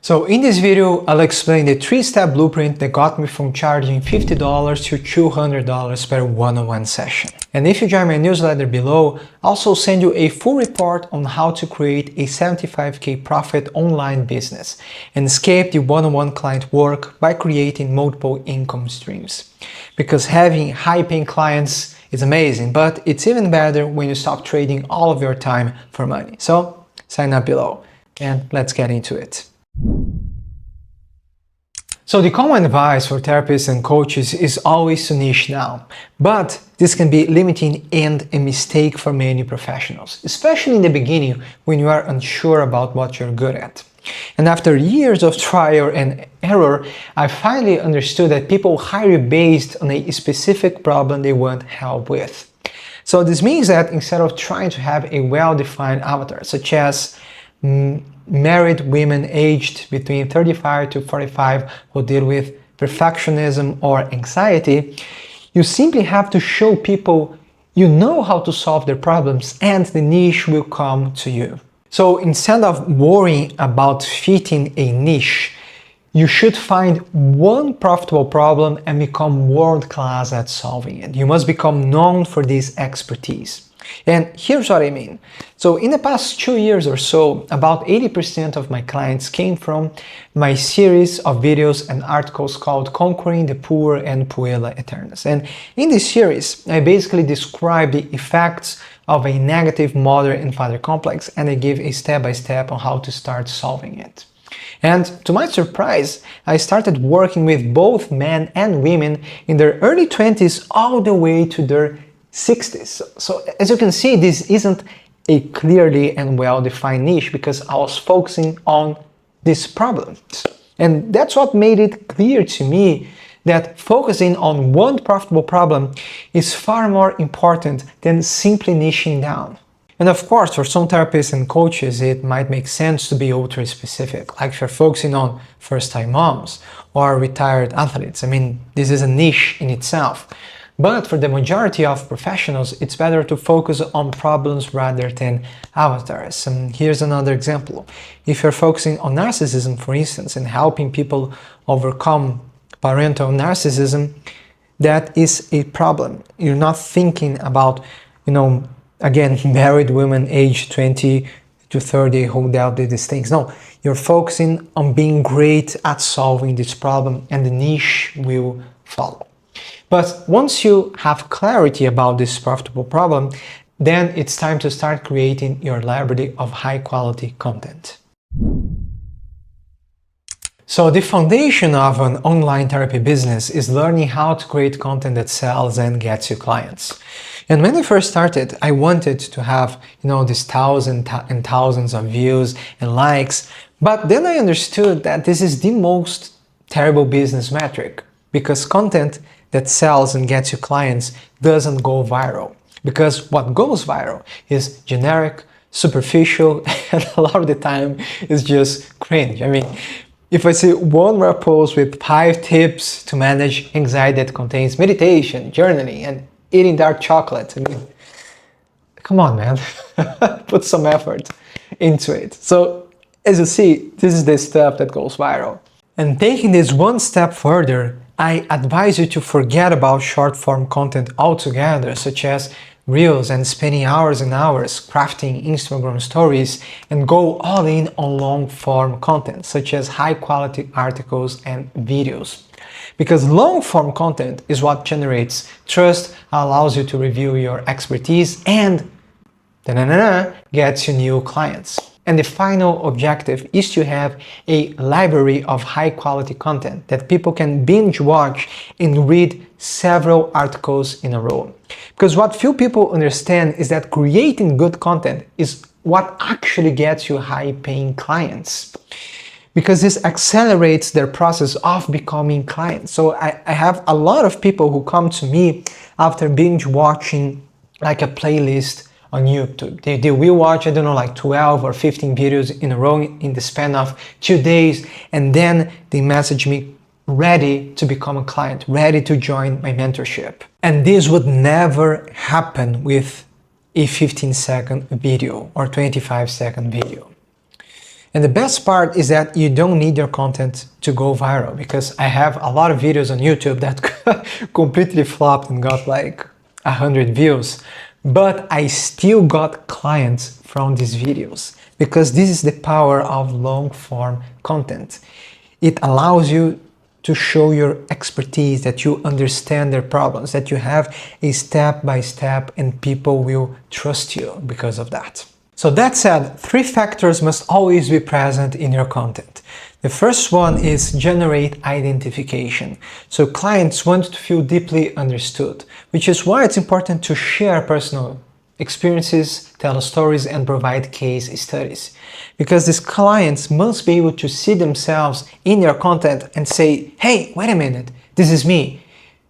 So in this video, I'll explain the 3-step blueprint that got me from charging $50 to $200 per one-on-one session. And if you join my newsletter below, I'll also send you a full report on how to create a 75K profit online business and escape the one-on-one client work by creating multiple income streams. Because having high-paying clients is amazing, but it's even better when you stop trading all of your time for money. So sign up below and let's get into it. So the common advice for therapists and coaches is always to niche down, but this can be limiting and a mistake for many professionals, especially in the beginning when you are unsure about what you're good at. And after years of trial and error, I finally understood that people hire you based on a specific problem they want help with. So this means that instead of trying to have a well-defined avatar, such as married women aged between 35 to 45 who deal with perfectionism or anxiety, you simply have to show people you know how to solve their problems and the niche will come to you. So instead of worrying about fitting a niche, you should find one profitable problem and become world-class at solving it. You must become known for this expertise. And here's what I mean. So in the past 2 years or so, about 80% of my clients came from my series of videos and articles called Conquering the Poor and Puella Aeternus. And in this series, I basically describe the effects of a negative mother and father complex, and I give a step-by-step on how to start solving it. And to my surprise, I started working with both men and women in their early 20s all the way to their 60s. So as you can see, this isn't a clearly and well-defined niche because I was focusing on this problem. And that's what made it clear to me that focusing on one profitable problem is far more important than simply niching down. And of course, for some therapists and coaches, it might make sense to be ultra specific, like if you're focusing on first-time moms or retired athletes. I mean, this is a niche in itself. But for the majority of professionals, it's better to focus on problems rather than avatars. And here's another example. If you're focusing on narcissism, for instance, and helping people overcome parental narcissism, that is a problem. You're not thinking about, again, married women aged 20 to 30 who dealt with these things. No, you're focusing on being great at solving this problem and the niche will follow. But once you have clarity about this profitable problem, then it's time to start creating your library of high-quality content. So the foundation of an online therapy business is learning how to create content that sells and gets you clients. And when I first started, I wanted to have, these thousands and thousands of views and likes. But then I understood that this is the most terrible business metric because content that sells and gets you clients doesn't go viral. Because what goes viral is generic, superficial, and a lot of the time is just cringe. I mean, if I see one more post with 5 tips to manage anxiety that contains meditation, journaling, and eating dark chocolate, I mean, come on, man, put some effort into it. So as you see, this is the stuff that goes viral. And taking this one step further, I advise you to forget about short-form content altogether, such as Reels and spending hours and hours crafting Instagram stories, and go all in on long-form content, such as high-quality articles and videos. Because long-form content is what generates trust, allows you to review your expertise, and gets you new clients. And the final objective is to have a library of high-quality content that people can binge watch and read several articles in a row. Because what few people understand is that creating good content is what actually gets you high-paying clients. Because this accelerates their process of becoming clients. So I have a lot of people who come to me after binge watching like a playlist on YouTube. They will watch, I don't know, like 12 or 15 videos in a row in the span of 2 days, and then they message me ready to become a client, ready to join my mentorship. And this would never happen with a 15-second video or 25-second video. And the best part is that you don't need your content to go viral, because I have a lot of videos on YouTube that completely flopped and got like 100 views, but I still got clients from these videos, because this is the power of long form content. It allows you to show your expertise, that you understand their problems, that you have a step by step, and people will trust you because of that. So that said, 3 factors must always be present in your content. The first one is generate identification. So clients want to feel deeply understood, which is why it's important to share personal experiences, tell stories, and provide case studies. Because these clients must be able to see themselves in your content and say, hey, wait a minute, this is me.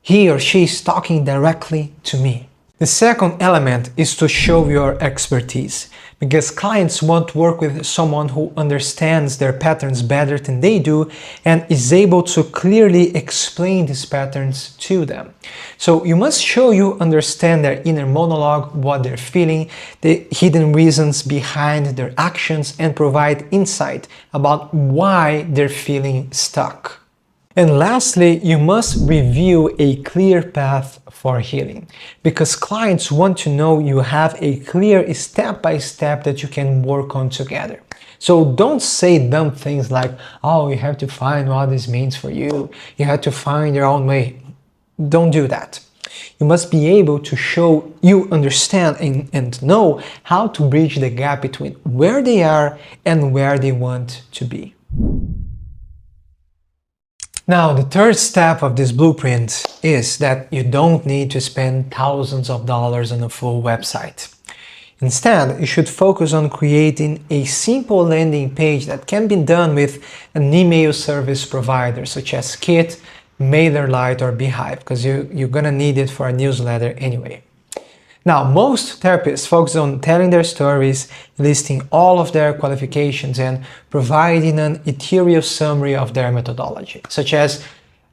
He or she is talking directly to me. The second element is to show your expertise, because clients want to work with someone who understands their patterns better than they do and is able to clearly explain these patterns to them. So you must show you understand their inner monologue, what they're feeling, the hidden reasons behind their actions, and provide insight about why they're feeling stuck. And lastly, you must review a clear path for healing, because clients want to know you have a clear step-by-step that you can work on together. So don't say dumb things like, oh, you have to find what this means for you. You have to find your own way. Don't do that. You must be able to show you understand and know how to bridge the gap between where they are and where they want to be. Now, the third step of this blueprint is that you don't need to spend thousands of dollars on a full website. Instead, you should focus on creating a simple landing page that can be done with an email service provider such as Kit, MailerLite, or Beehive, because you're gonna need it for a newsletter anyway. Now, most therapists focus on telling their stories, listing all of their qualifications, and providing an ethereal summary of their methodology, such as,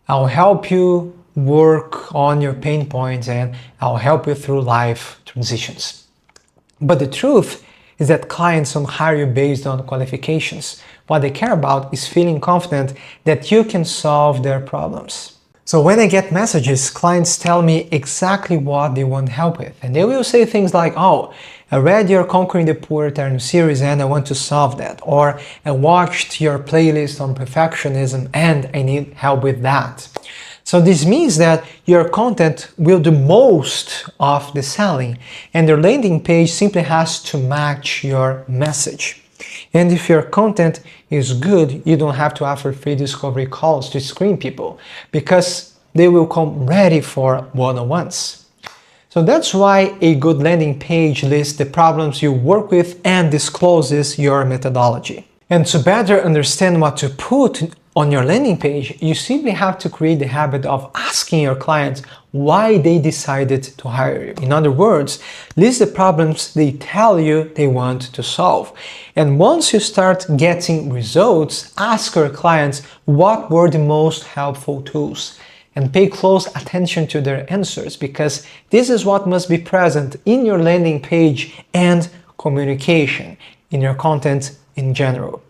I'll help you work on your pain points and I'll help you through life transitions. But the truth is that clients don't hire you based on qualifications. What they care about is feeling confident that you can solve their problems. So when I get messages, clients tell me exactly what they want help with. And they will say things like, oh, I read your Conquering the Puritan series and I want to solve that. Or I watched your playlist on perfectionism and I need help with that. So this means that your content will do most of the selling, and your landing page simply has to match your message. And if your content is good, you don't have to offer free discovery calls to screen people, because they will come ready for one-on-ones. So that's why a good landing page lists the problems you work with and discloses your methodology. And to better understand what to put on your landing page, you simply have to create the habit of asking your clients why they decided to hire you. In other words, list the problems they tell you they want to solve. And once you start getting results, ask your clients what were the most helpful tools. And pay close attention to their answers, because this is what must be present in your landing page and communication, in your content in general.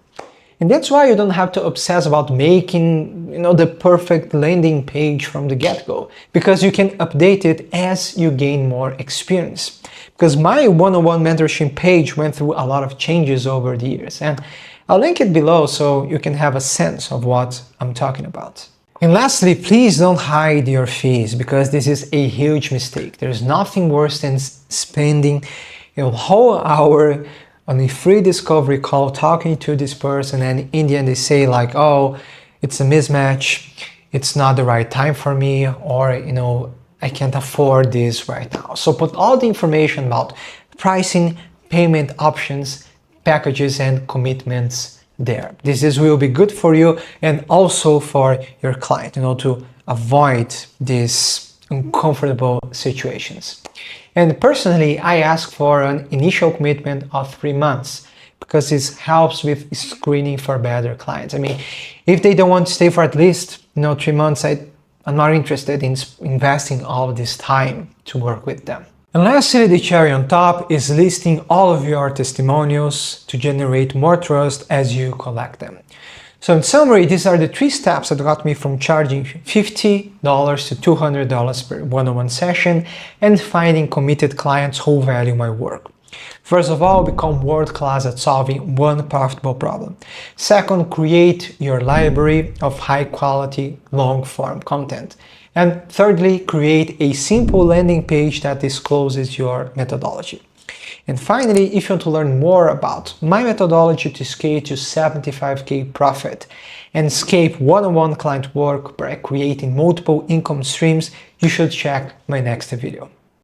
And that's why you don't have to obsess about making, the perfect landing page from the get-go, because you can update it as you gain more experience. Because my one-on-one mentorship page went through a lot of changes over the years, and I'll link it below so you can have a sense of what I'm talking about. And lastly, please don't hide your fees, because this is a huge mistake. There's nothing worse than spending a whole hour on a free discovery call talking to this person, and in the end they say like, oh, it's a mismatch, it's not the right time for me, or I can't afford this right now. So put all the information about pricing, payment options, packages, and commitments there. Will be good for you and also for your client, to avoid these uncomfortable situations. And personally, I ask for an initial commitment of 3 months, because this helps with screening for better clients. I mean, if they don't want to stay for at least 3 months, I'm not interested in investing all this time to work with them. And lastly, the cherry on top is listing all of your testimonials to generate more trust as you collect them. So in summary, these are the 3 steps that got me from charging $50 to $200 per one-on-one session and finding committed clients who value my work. First of all, become world-class at solving one profitable problem. Second, create your library of high-quality, long-form content. And thirdly, create a simple landing page that discloses your methodology. And finally, if you want to learn more about my methodology to scale to 75K profit and scale one-on-one client work by creating multiple income streams, you should check my next video.